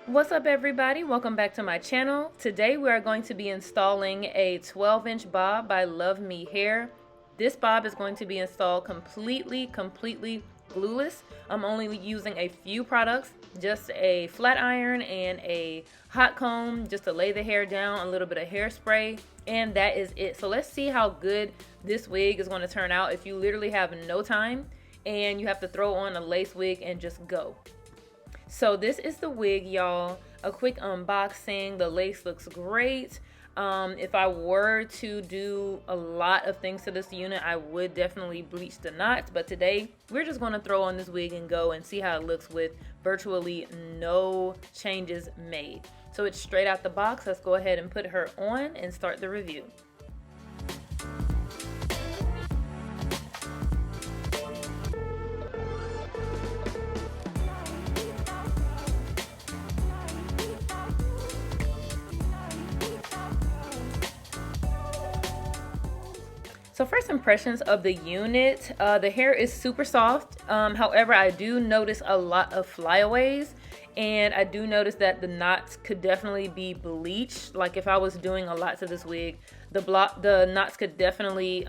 What's up everybody, welcome back to my channel. Today we are going to be installing a 12-inch bob by LuvMe hair. This bob is going to be installed completely glueless. I'm only using a few products, just a flat iron and a hot comb just to lay the hair down, a little bit of hairspray, and that is it. So let's see how good this wig is going to turn out if you literally have no time and you have to throw on a lace wig and just go. So this is the wig, y'all. A quick unboxing. The lace looks great. If I were to do a lot of things to this unit, I would definitely bleach the knots. But today, we're just going to throw on this wig and go and see how it looks with virtually no changes made. So it's straight out the box. Let's go ahead and put her on and start the review. So first impressions of the unit, the hair is super soft. However, I do notice a lot of flyaways, and I do notice that the knots could definitely be bleached. Like if I was doing a lot to this wig, the knots could definitely,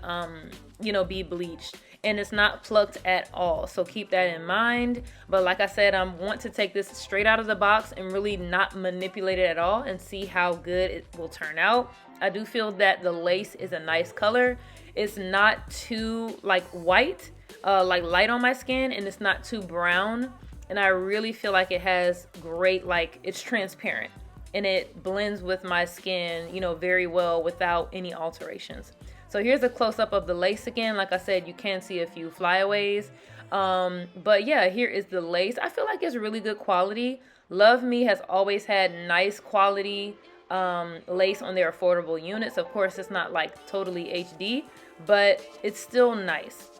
be bleached. And it's not plucked at all, so keep that in mind. But like I said, I want to take this straight out of the box and really not manipulate it at all and see how good it will turn out. I do feel that the lace is a nice color. It's not too white, light on my skin, and it's not too brown. And I really feel like it has great, it's transparent and it blends with my skin, very well without any alterations. So here's a close-up of the lace again. Like I said, you can see a few flyaways. But yeah, here is the lace. I feel like it's really good quality. LuvMe has always had nice quality lace on their affordable units. Of course, it's not totally HD, but it's still nice.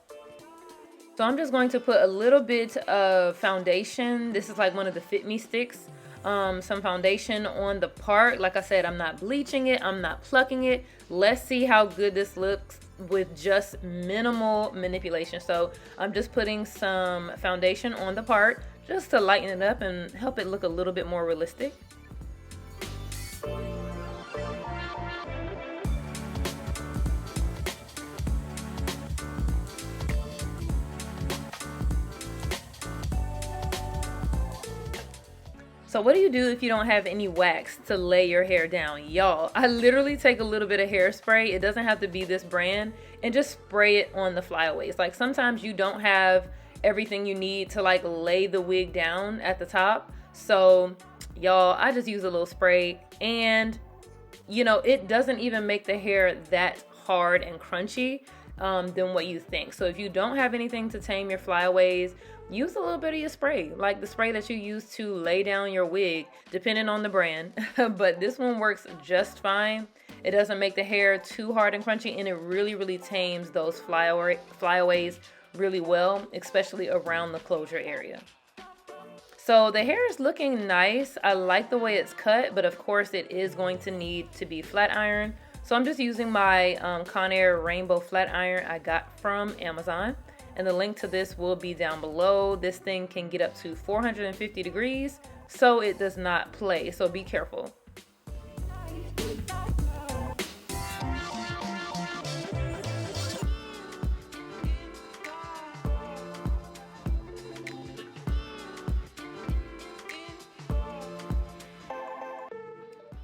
So I'm just going to put a little bit of foundation. This is one of the Fit Me sticks. Some foundation on the part. Like I said, I'm not bleaching it, I'm not plucking it. Let's see how good this looks with just minimal manipulation. So I'm just putting some foundation on the part just to lighten it up and help it look a little bit more realistic. So what do you do if you don't have any wax to lay your hair down? Y'all, I literally take a little bit of hairspray. It doesn't have to be this brand, and just spray it on the flyaways. Sometimes you don't have everything you need to lay the wig down at the top. So y'all, I just use a little spray, and it doesn't even make the hair that hard and crunchy than what you think. So if you don't have anything to tame your flyaways, use a little bit of your spray, like the spray that you use to lay down your wig, depending on the brand. But this one works just fine. It doesn't make the hair too hard and crunchy, and it really tames those flyaways really well, especially around the closure area. So the hair is looking nice. I like the way it's cut, but of course it is going to need to be flat iron. So I'm just using my Conair Rainbow flat iron I got from Amazon. And the link to this will be down below. This thing can get up to 450 degrees, so it does not play, so be careful.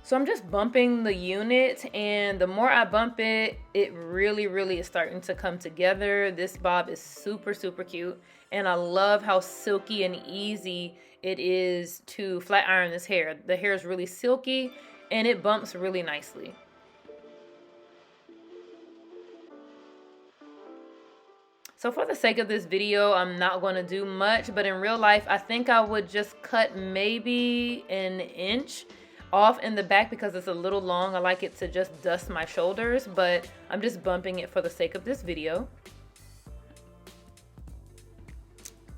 So I'm just bumping the unit, and the more I bump it, it really is starting to come together. This bob is super cute, and I love how silky and easy it is to flat iron this hair. The hair is really silky, and it bumps really nicely. So for the sake of this video, I'm not going to do much, but in real life, I think I would just cut maybe an inch off in the back because it's a little long. I like it to just dust my shoulders, but I'm just bumping it for the sake of this video.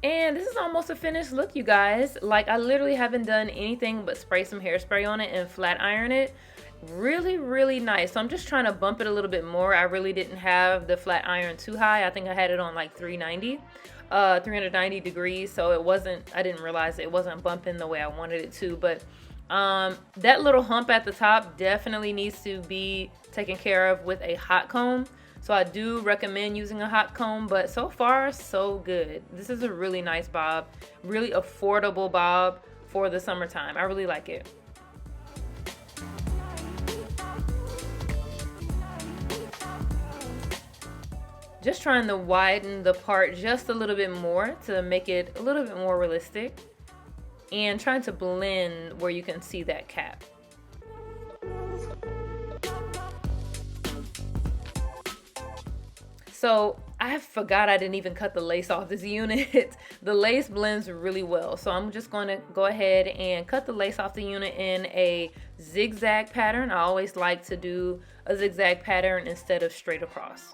And this is almost a finished look, you guys. Like, I literally haven't done anything but spray some hairspray on it and flat iron it. Really, really nice. So I'm just trying to bump it a little bit more. I really didn't have the flat iron too high. I think I had it on like 390 degrees. So it wasn't, I didn't realize it wasn't bumping the way I wanted it to. But that little hump at the top definitely needs to be taken care of with a hot comb. So I do recommend using a hot comb, but so far, so good. This is a really nice bob, really affordable bob for the summertime. I really like it. Just trying to widen the part just a little bit more to make it a little bit more realistic, and trying to blend where you can see that cap. So I forgot I didn't even cut the lace off this unit. The lace blends really well. So I'm just going to go ahead and cut the lace off the unit in a zigzag pattern. I always like to do a zigzag pattern instead of straight across.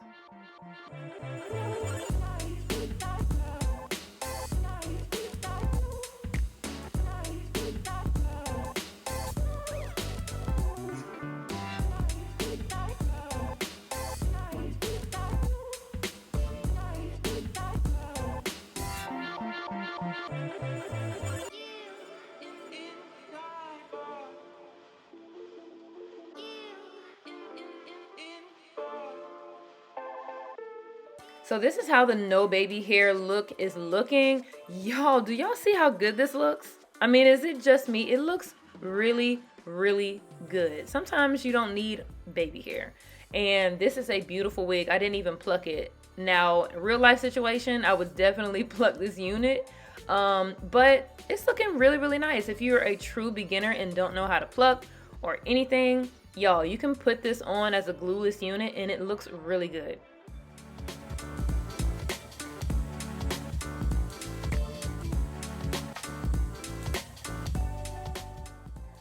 So this is how the no baby hair look is looking. Y'all, do y'all see how good this looks? I mean, is it just me? It looks really, really good. Sometimes you don't need baby hair. And this is a beautiful wig. I didn't even pluck it. Now, real life situation, I would definitely pluck this unit. But it's looking really, really nice. If you're a true beginner and don't know how to pluck or anything, y'all, you can put this on as a glueless unit and it looks really good.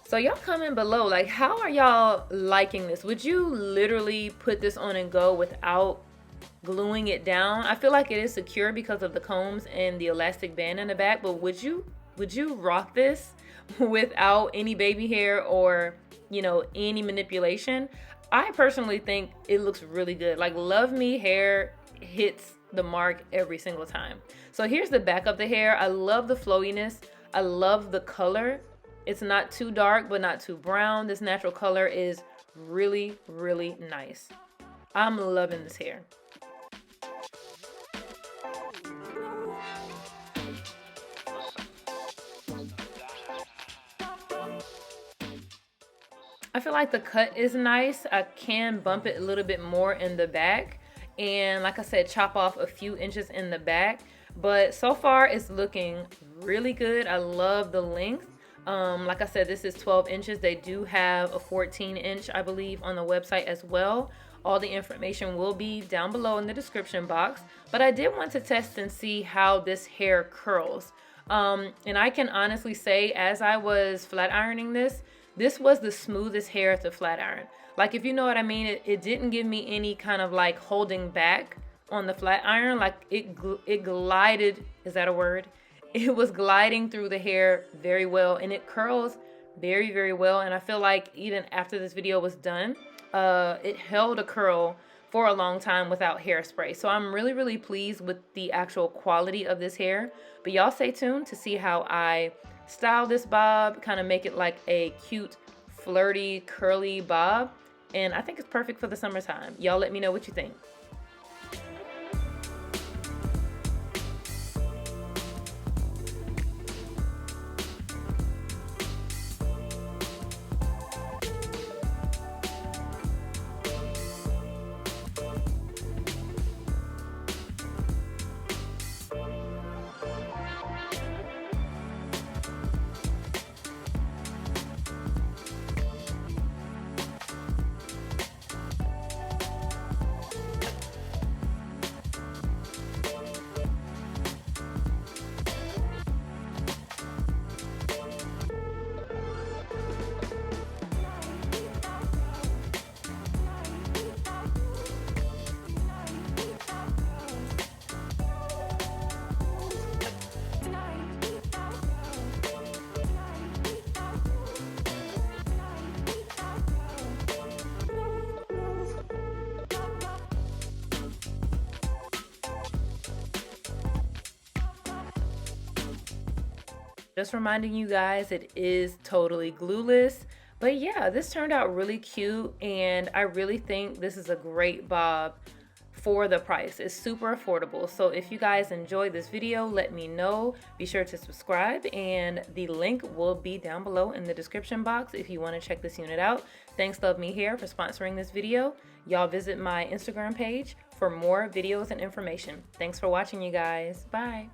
So y'all comment below, like, how are y'all liking this? Would you literally put this on and go without gluing it down? I feel like it is secure because of the combs and the elastic band in the back, but would you rock this without any baby hair or, you know, any manipulation? I personally think it looks really good. Like, LuvMe hair hits the mark every single time. So here's the back of the hair. I love the flowiness. I love the color. It's not too dark, but not too brown. This natural color is really, really nice. I'm loving this hair. I feel like the cut is nice. I can bump it a little bit more in the back. And like I said, chop off a few inches in the back. But so far, it's looking really good. I love the length. Like I said, this is 12 inches. They do have a 14 inch, I believe, on the website as well. All the information will be down below in the description box. But I did want to test and see how this hair curls. And I can honestly say, as I was flat ironing this was the smoothest hair to flat iron. Like, if you know what I mean, it didn't give me any kind of like holding back on the flat iron. Like, it glided, is that a word? It was gliding through the hair very well, and it curls very, very well. And I feel like even after this video was done, it held a curl for a long time without hairspray. So I'm really, really pleased with the actual quality of this hair. But y'all stay tuned to see how I style this bob, kind of make it like a cute, flirty, curly bob. And I think it's perfect for the summertime. Y'all let me know what you think. Just reminding you guys, it is totally glueless. But yeah, this turned out really cute, and I really think this is a great bob for the price. It's super affordable. So if you guys enjoyed this video, let me know. Be sure to subscribe, and the link will be down below in the description box if you want to check this unit out. Thanks LuvMe Hair for sponsoring this video. Y'all visit my Instagram page for more videos and information. Thanks for watching, you guys. Bye.